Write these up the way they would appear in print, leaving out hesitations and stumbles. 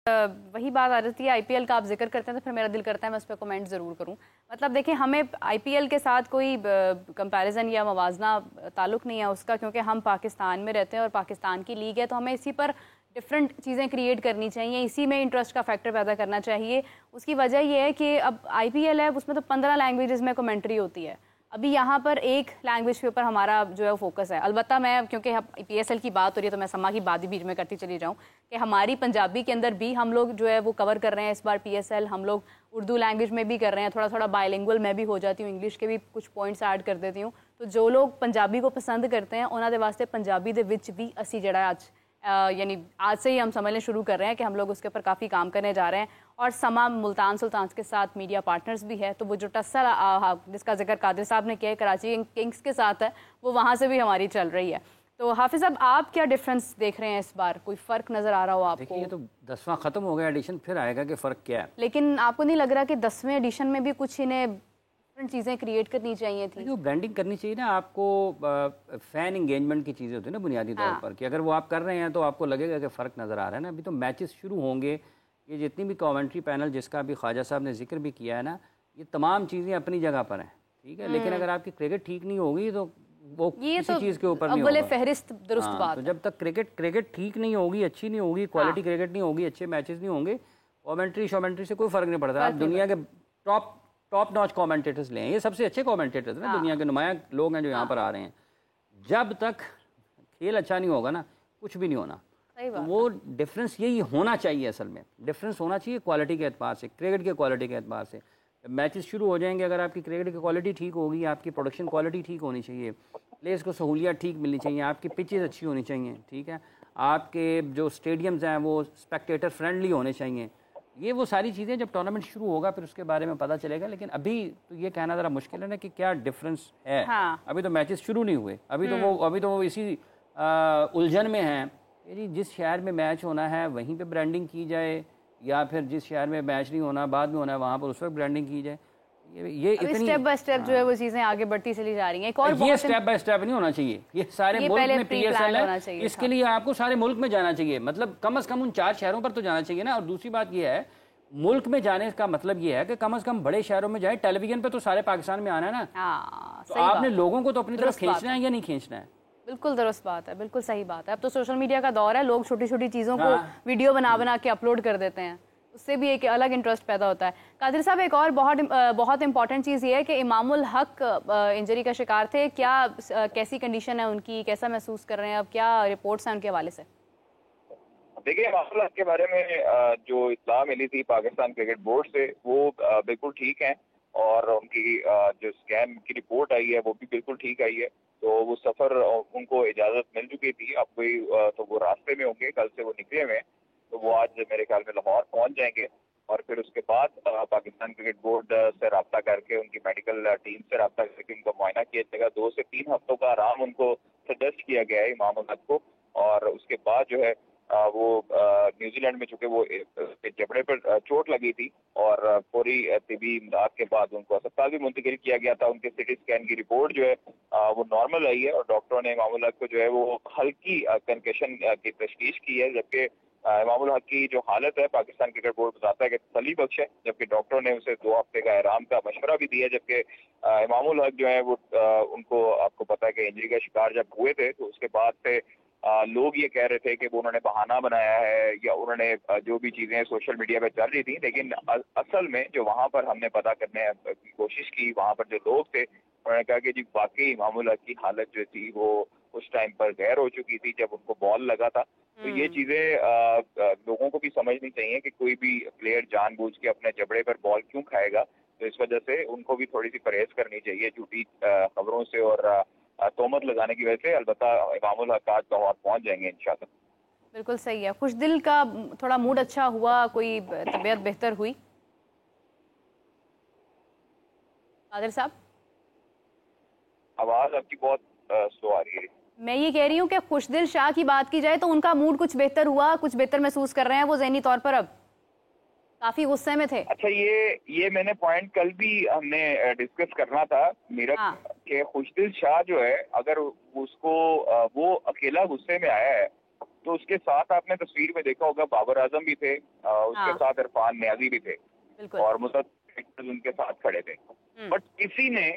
वही बात आ जाती है, आईपीएल का आप जिक्र करते हैं तो फिर मेरा दिल करता है मैं उस पर कमेंट ज़रूर करूं। मतलब देखिए, हमें आईपीएल के साथ कोई कंपैरिजन या मवाजना ताल्लुक़ नहीं है उसका, क्योंकि हम पाकिस्तान में रहते हैं और पाकिस्तान की लीग है, तो हमें इसी पर डिफरेंट चीज़ें क्रिएट करनी चाहिए, इसी में इंटरेस्ट का फैक्टर पैदा करना चाहिए। उसकी वजह यह है कि अब आईपीएल है, उसमें तो 15 लैंग्वेजेस में कमेंट्री होती है। अभी यहाँ पर एक लैंग्वेज के ऊपर हमारा जो है फोकस है। अलबत्ता मैं, क्योंकि पीएसएल की बात हो रही है तो मैं समा की बात भी बीच में करती चली जाऊँ कि हमारी पंजाबी के अंदर भी हम लोग जो है वो कवर कर रहे हैं इस बार पीएसएल। हम लोग उर्दू लैंग्वेज में भी कर रहे हैं, थोड़ा थोड़ा बायलिंगुअल मैं भी हो जाती हूँ, इंग्लिश के भी कुछ पॉइंट्स ऐड कर देती हूँ। तो जो लोग पंजाबी को पसंद करते हैं उन्हों के वास्ते पंजाबी दे विच भी असी जड़ा आज यानी आज से ही हम समझने शुरू कर रहे हैं कि हम लोग उसके ऊपर काफ़ी काम करने जा रहे हैं। और समा मुल्तान सुल्तान के साथ मीडिया पार्टनर्स भी है, तो वो जो टस्सल जिसका जिक्र कादिर साहब ने किया है कराची किंग्स के साथ है, वो वहाँ से भी हमारी चल रही है। तो हाफिज साहब, आप क्या डिफरेंस देख रहे हैं इस बार? कोई फ़र्क नज़र आ रहा हो आपको? देखिए, ये तो 10वां ख़त्म हो गया एडिशन, फिर आएगा कि फ़र्क क्या है। लेकिन आपको नहीं लग रहा कि 10वें एडिशन में भी कुछ इन्हें डिफरेंट चीज़ें क्रिएट करनी चाहिए थी? जो ब्रांडिंग करनी चाहिए ना आपको, फ़ैन इंगेजमेंट की चीज़ें होती है ना बुनियादी तौर पर, कि अगर वो आप कर रहे हैं तो आपको लगेगा कि फ़र्क नज़र आ रहा है ना। अभी तो मैचेस शुरू होंगे, ये जितनी भी कमेंट्री पैनल जिसका अभी ख्वाजा साहब ने जिक्र भी किया है ना, ये तमाम चीज़ें अपनी जगह पर हैं, ठीक है। लेकिन अगर आपकी क्रिकेट ठीक नहीं होगी तो वो किसी चीज़ के ऊपर नहीं होगा। फहरिस्त दुरुस्त बात तो जब तक क्रिकेट ठीक नहीं होगी, अच्छी नहीं होगी, क्वालिटी क्रिकेट नहीं होगी, अच्छे मैचेस नहीं होंगे, कमेंट्री से कोई फ़र्क नहीं पड़ता। आप दुनिया के टॉप नॉच कमेंटेटर्स लें, ये सबसे अच्छे कमेंटेटर्स ना, दुनिया के नुमाया लोग हैं जो यहाँ पर आ रहे हैं। जब तक खेल अच्छा नहीं होगा ना, कुछ भी नहीं होना। तो वो डिफरेंस यही होना चाहिए, असल में डिफरेंस होना चाहिए क्वालिटी के एतबार से, क्रिकेट के क्वालिटी के एतबार से। मैचेस शुरू हो जाएंगे, अगर आपकी क्रिकेट की क्वालिटी ठीक होगी, आपकी प्रोडक्शन क्वालिटी ठीक होनी चाहिए, प्लेयर्स को सहूलियत ठीक मिलनी चाहिए, आपकी पिचेस अच्छी होनी चाहिए, ठीक है, आपके जो स्टेडियम्स हैं वो स्पेक्टेटर फ्रेंडली होने चाहिए। ये वो सारी चीज़ें जब टूर्नामेंट शुरू होगा फिर उसके बारे में पता चलेगा। लेकिन अभी तो ये कहना ज़रा मुश्किल है ना कि क्या डिफरेंस है। अभी तो मैचेस शुरू नहीं हुए, अभी तो वो इसी उलझन में हैं। जी, जिस शहर में मैच होना है वहीं पे ब्रांडिंग की जाए, या फिर जिस शहर में मैच नहीं होना, बाद में होना है, वहाँ पर उस वक्त ब्रांडिंग की जाए। ये इतनी स्टेप बाय स्टेप जो है वो चीजें आगे बढ़ती चली जा रही हैं। एक और ये स्टेप बाय स्टेप नहीं होना चाहिए, ये सारे मुल्क में पीएसएल है, इसके लिए आपको सारे मुल्क में जाना चाहिए। मतलब कम से कम उन 4 शहरों पर तो जाना चाहिए ना। और दूसरी बात ये है, मुल्क में जाने का मतलब ये है कि कम से कम बड़े शहरों में जाए। टेलीविजन पे तो सारे पाकिस्तान में आना है ना, तो आपने लोगों को तो अपनी तरफ खींचना है या नहीं खींचना है। बिल्कुल दुरुस्त बात है, बिल्कुल सही बात है। अब तो सोशल मीडिया का दौर है, लोग छोटी छोटी चीज़ों को वीडियो बना के अपलोड कर देते हैं, उससे भी एक अलग इंटरेस्ट पैदा होता है। कादिर साहब, एक और बहुत इंपॉर्टेंट चीज़ ये है कि इमामुल हक इंजरी का शिकार थे। क्या कैसी कंडीशन है उनकी, कैसा महसूस कर रहे हैं, अब क्या रिपोर्ट्स हैं उनके हवाले से? देखिए, इमामुल हक के बारे में जो इत्तला मिली थी पाकिस्तान क्रिकेट बोर्ड से, वो बिल्कुल ठीक है। और उनकी जो स्कैन की रिपोर्ट आई है वो भी बिल्कुल ठीक आई है। तो वो सफ़र उनको इजाज़त मिल चुकी थी, अब कोई तो वो रास्ते में होंगे, कल से वो निकले हुए हैं। तो वो आज मेरे ख्याल में लाहौर पहुंच जाएंगे और फिर उसके बाद पाकिस्तान क्रिकेट बोर्ड से रब्ता करके, उनकी मेडिकल टीम से रब्ता करके उनका मुआयना किया जाएगा। 2 से 3 हफ्तों का आराम उनको सजेस्ट किया गया है इमामुल हक को। और उसके बाद जो है वो न्यूजीलैंड में, चूंकि वो जबड़े पर चोट लगी थी और पूरी तिबी इमदाद के बाद उनको अस्पताल भी मुंतकिल किया गया था। उनके सिटी स्कैन की रिपोर्ट जो है वो नॉर्मल आई है और डॉक्टरों ने इमामुल हक को जो है वो हल्की कंकशन की तशखीस की है। जबकि इमामुल हक की जो हालत है, पाकिस्तान क्रिकेट बोर्ड बताता है कि तसल्ली बख्श है, जबकि डॉक्टरों ने उसे 2 हफ्ते का आराम का मशवरा भी दिया। जबकि इमामुल हक जो है वो उनको, आपको पता है कि इंजरी का शिकार जब हुए थे तो उसके बाद से लोग ये कह रहे थे कि वो उन्होंने बहाना बनाया है या उन्होंने जो भी चीजें सोशल मीडिया पे चल रही थी। लेकिन असल में जो वहां पर हमने पता करने की कोशिश की, वहां पर जो लोग थे उन्होंने कहा कि जी वाकई इमामुल हक की हालत जो थी वो उस टाइम पर गैर हो चुकी थी जब उनको बॉल लगा था। तो ये चीजें लोगों को भी समझनी चाहिए कि कोई भी प्लेयर जानबूझ के अपने जबड़े पर बॉल क्यों खाएगा। तो इस वजह से उनको भी थोड़ी सी परहेज करनी चाहिए झूठी खबरों से और तोहमत लगाने की वजह से। अलबत्ता इमामुल हक आज लाहौर पहुंच जाएंगे इंशाल्लाह। बिल्कुल सही है। खुश दिल का थोड़ा मूड अच्छा हुआ, कोई तबीयत बेहतर हुई? कादिर साहब, आवाज आपकी बहुत स्लो आ रही है। मैं ये कह रही हूँ कि खुशदिल शाह की बात की जाए तो उनका मूड कुछ बेहतर हुआ, कुछ बेहतर महसूस कर रहे हैं वो ज़हनी तौर पर? अब काफी गुस्से में थे। अच्छा, ये मैंने पॉइंट कल भी हमने डिस्कस करना था मेरा, कि खुशदिल शाह जो है, अगर उसको वो अकेला गुस्से में आया है तो उसके साथ आपने तस्वीर में देखा होगा बाबर आजम भी थे, उसके साथ इरफान नियाजी भी थे और मुतअद्दिद उनके साथ खड़े थे। बट किसी ने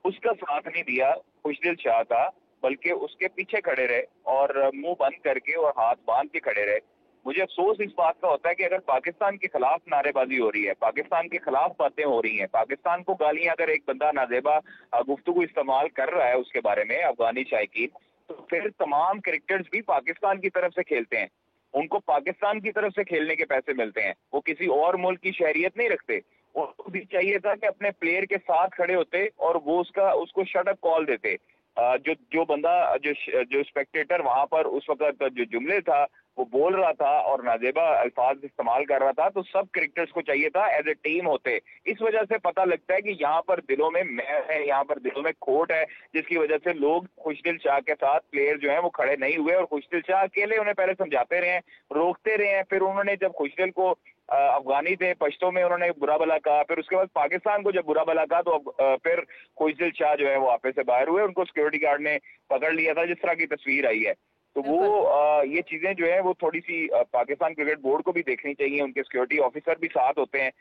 उसका साथ नहीं दिया खुशदिल शाह का, बल्कि उसके पीछे खड़े रहे और मुंह बंद करके और हाथ बांध के खड़े रहे। मुझे अफसोस इस बात का होता है कि अगर पाकिस्तान के खिलाफ नारेबाजी हो रही है, पाकिस्तान के खिलाफ बातें हो रही हैं, पाकिस्तान को गालियां अगर एक बंदा नाजेबा गुफ्तगू इस्तेमाल कर रहा है उसके बारे में अफगानी शायकीन, तो फिर तमाम क्रिकेटर्स भी पाकिस्तान की तरफ से खेलते हैं, उनको पाकिस्तान की तरफ से खेलने के पैसे मिलते हैं, वो किसी और मुल्क की शहरियत नहीं रखते। उनको भी चाहिए था कि अपने प्लेयर के साथ खड़े होते और वो उसको शट अप कॉल देते। जो बंदा जो स्पेक्टेटर वहां पर उस वक्त जो जुमले था वो बोल रहा था और नाजेबा अल्फाज इस्तेमाल कर रहा था, तो सब क्रिकेटर्स को चाहिए था एज ए टीम होते। इस वजह से पता लगता है कि यहाँ पर दिलों में मैल है, यहाँ पर दिलों में खोट है, जिसकी वजह से लोग खुशदिल शाह के साथ प्लेयर जो है वो खड़े नहीं हुए और खुशदिल शाह अकेले उन्हें पहले समझाते रहे, रोकते रहे हैं। फिर उन्होंने जब खुशदिल को अफगानी थे, पश्तो में उन्होंने बुरा भला कहा, फिर उसके बाद पाकिस्तान को जब बुरा भला कहा तो फिर खुशदिल शाह जो है वो आपे से बाहर हुए, उनको सिक्योरिटी गार्ड ने पकड़ लिया था, जिस तरह की तस्वीर आई है। तो वो ये चीजें जो है वो थोड़ी सी पाकिस्तान क्रिकेट बोर्ड को भी देखनी चाहिए, उनके सिक्योरिटी ऑफिसर भी साथ होते हैं,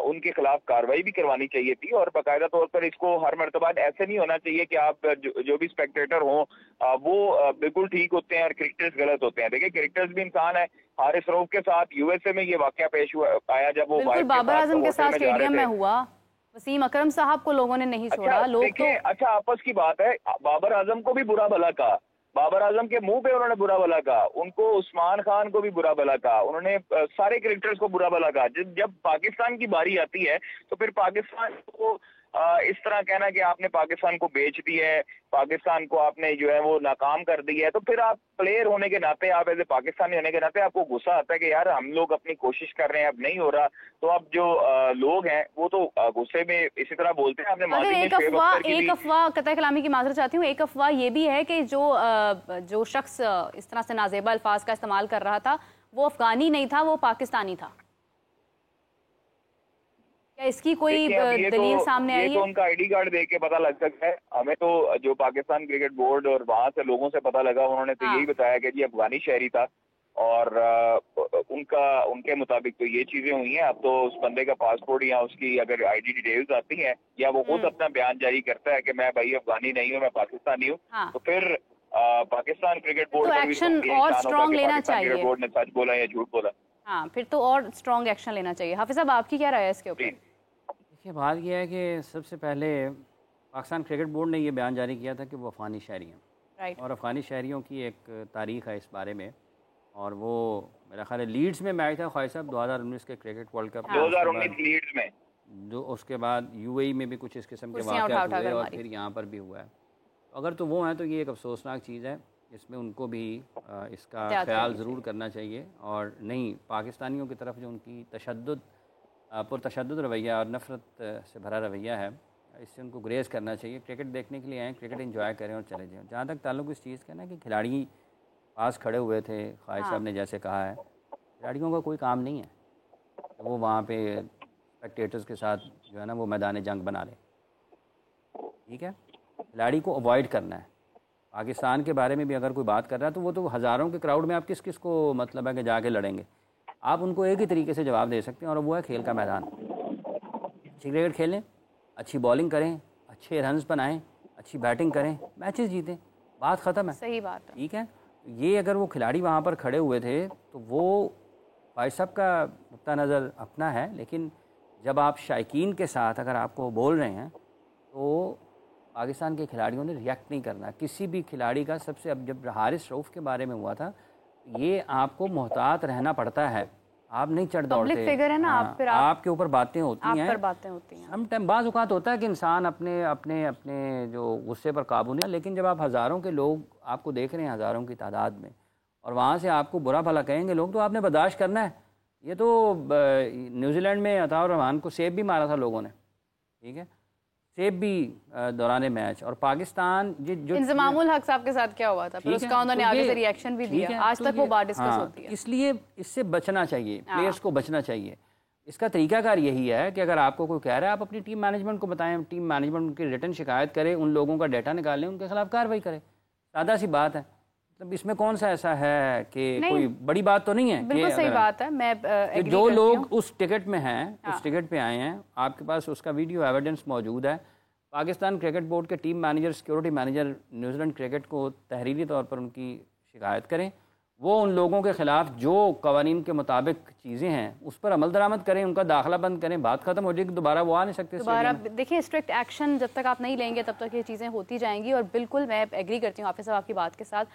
उनके खिलाफ कार्रवाई भी करवानी चाहिए थी और बाकायदा तौर पर इसको हर मर्तबा ऐसे नहीं होना चाहिए कि आप जो भी स्पेक्टेटर हों वो बिल्कुल ठीक होते हैं और क्रिकेटर्स गलत होते हैं। देखिए क्रिकेटर्स भी इंसान है। हारिस रऊफ के साथ यूएसए में ये वाकया पेश हुआ आया जब वो बाबर आजम के साथ स्टेडियम में हुआ, वसीम अकरम साहब को लोगों ने नहीं छोड़ा। लोग तो अच्छा आपस की बात है, बाबर आजम को भी बुरा भला कहा, बाबर आजम के मुंह पे उन्होंने बुरा भला कहा, उनको उस्मान खान को भी बुरा भला कहा, उन्होंने सारे क्रिकेटर्स को बुरा भला कहा। जब पाकिस्तान की बारी आती है तो फिर पाकिस्तान को इस तरह कहना कि आपने पाकिस्तान को बेच दी है, पाकिस्तान को आपने जो है वो नाकाम कर दी है, तो फिर आप प्लेयर होने के नाते, आप एज ए पाकिस्तानी होने के नाते आपको गुस्सा आता है कि यार हम लोग अपनी कोशिश कर रहे हैं, अब नहीं हो रहा। तो अब जो लोग हैं वो तो गुस्से में इसी तरह बोलते हैं। आपने एक अफवाह कतई कलामी की माजरत चाहती हूँ, एक अफवाह ये भी है कि जो शख्स इस तरह से नाजेबा अल्फाज का इस्तेमाल कर रहा था वो अफगानी नहीं था, वो पाकिस्तानी था। क्या इसकी कोई दलील सामने आई है? तो उनका आईडी कार्ड देख के पता लग सकता है। हमें तो जो पाकिस्तान क्रिकेट बोर्ड और वहां से लोगों से पता लगा, उन्होंने तो यही बताया कि जी अफगानी शहरी था और उनके मुताबिक तो ये चीजें हुई हैं। अब तो उस बंदे का पासपोर्ट या उसकी अगर आईडी डिटेल्स आती हैं या वो खुद अपना बयान जारी करता है कि मैं भाई अफगानी नहीं हूँ, मैं पाकिस्तानी हूँ, तो फिर पाकिस्तान क्रिकेट बोर्ड तो एक्शन और स्ट्रॉन्ग लेना चाहिए। क्रिकेट बोर्ड ने सच बोला या झूठ बोला। हाँ, फिर तो और स्ट्रॉन्ग एक्शन लेना चाहिए। हाफिज साहब आपकी क्या राय है इसके ऊपर? देखिए बात यह है कि सबसे पहले पाकिस्तान क्रिकेट बोर्ड ने ये बयान जारी किया था कि वो अफ़गानी शहरी हैं, और अफ़गानी शहरियों की एक तारीख़ है इस बारे में, और वो मेरा ख्याल है लीड्स में मैच था ख्वाहिश साहब 2019 के क्रिकेट वर्ल्ड कप 2019 लीड्स में, जो उसके बाद यूएई में भी कुछ इस किस्म के वाक़यात हुए और फिर यहाँ पर भी हुआ है। अगर तो वो हैं तो ये एक अफसोसनाक चीज़ है, इसमें उनको भी इसका ख्याल ज़रूर करना चाहिए। और नहीं, पाकिस्तानियों की तरफ जो उनकी पुरतशद्दुद रवैया और नफ़रत से भरा रवैया है, इससे उनको ग्रेज़ करना चाहिए। क्रिकेट देखने के लिए आएँ, क्रिकेट एंजॉय करें और चले जाएँ। जहाँ तक ताल्लुक़ इस चीज़ का ना कि खिलाड़ी पास खड़े हुए थे, ख्वाहिश साहब ने जैसे कहा है, खिलाड़ियों का कोई काम नहीं है वो वहाँ पे स्पेक्टेटर्स के साथ जो है ना वो मैदान जंग बना लें। ठीक है, खिलाड़ी को अवॉइड करना है। पाकिस्तान के बारे में भी अगर कोई बात कर रहा है तो वो तो हज़ारों के क्राउड में आप किस किस को मतलब है कि जाके लड़ेंगे। आप उनको एक ही तरीके से जवाब दे सकते हैं और वो है खेल का मैदान। अच्छी क्रिकेट खेलें, अच्छी बॉलिंग करें, अच्छे रन्स बनाएं, अच्छी बैटिंग करें, मैचेस जीतें, बात ख़त्म है। सही बात है। ठीक है, ये अगर वो खिलाड़ी वहाँ पर खड़े हुए थे तो वो भाई साहब का नुक्ता नज़र अपना है, लेकिन जब आप शायकीन के साथ अगर आपको बोल रहे हैं तो पाकिस्तान के खिलाड़ियों ने रिएक्ट नहीं करना। किसी भी खिलाड़ी का सबसे, अब जब हारिस रऊफ के बारे में हुआ था, ये आपको मोहतात रहना पड़ता है, आप नहीं चढ़ दौड़ते। पब्लिक फिगर है ना, हाँ, आप फिर आपके ऊपर बातें होती हैं, आप पर बातें होती हैं। सम टाइम बाज़ औक़ात होता है कि इंसान अपने अपने अपने जो गुस्से पर काबू नहीं, लेकिन जब आप हज़ारों के लोग आपको देख रहे हैं, हज़ारों की तादाद में, और वहाँ से आपको बुरा भला कहेंगे लोग, तो आपने बर्दाश्त करना है। ये तो न्यूजीलैंड में अताउर रहमान को सेब भी मारा था लोगों ने, ठीक है, सेब भी दौरान मैच। और पाकिस्तान जो इंजमामुल हक साहब के साथ क्या हुआ था, फिर उसका उन्होंने आगे से रिएक्शन भी दिया, आज तक वो बात डिस्कस होती है। इसलिए इससे बचना चाहिए, प्लेयर्स को बचना चाहिए। इसका तरीकाकार यही है कि अगर आपको कोई कह रहा है, आप अपनी टीम मैनेजमेंट को बताएं, टीम मैनेजमेंट उनकी रिटर्न शिकायत करे, उन लोगों का डाटा निकालें, उनके खिलाफ कार्रवाई करें। सादा सी बात है। मतलब इसमें कौन सा ऐसा है कि कोई बड़ी बात तो नहीं है? बिल्कुल सही बात है, मैं एग्री जो करती लोग हूँ। उस टिकट में हैं, उस टिकट पे आए हैं, आपके पास उसका वीडियो एविडेंस मौजूद है। पाकिस्तान क्रिकेट बोर्ड के team manager, security manager New Zealand cricket को तहरीरी तौर पर उनकी शिकायत करें। वो उन लोगों के खिलाफ जो कवानीन के मुताबिक चीज़ें हैं उस पर अमल दरामद करें, उनका दाखिला बंद करें, बात खत्म हो जाएगी, दोबारा वो आ नहीं सकते। दोबारा देखिए, स्ट्रिक्ट एक्शन जब तक आप नहीं लेंगे तब तक ये चीज़ें होती जाएंगी। और बिल्कुल मैं एग्री करती हूँ हाफिज़ साहब आपकी बात के साथ।